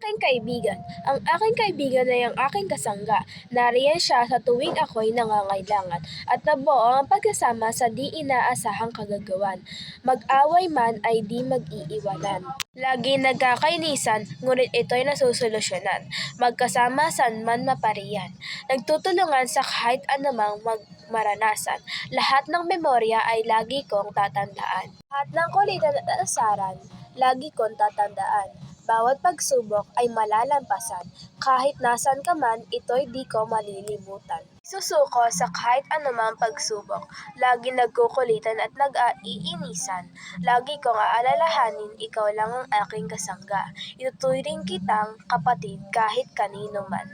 Aking kaibigan. Ang aking kaibigan ay ang aking kasangga. Nariyan siya sa tuwing ako'y nangangailangan at nabuo ang pagkasama sa di inaasahang kagagawan. Mag-away man ay di mag-iiwanan. Lagi nagkakainisan, ngunit ito'y nasusolusyonan. Magkasama saan man mapariyan. Nagtutulungan sa kahit anumang maranasan. Lahat ng memorya ay lagi kong tatandaan. Lahat ng kulitan at asaran, lagi kong tatandaan. Bawat pagsubok ay malalampasan. Kahit nasan ka man, ito'y di ko malilimutan. Susuko sa kahit anumang pagsubok. Lagi nagkukulitan at nag-aiinisan. Lagi kong aalalahanin, ikaw lang ang aking kasangga. Ituturing kitang kapatid kahit kanino man.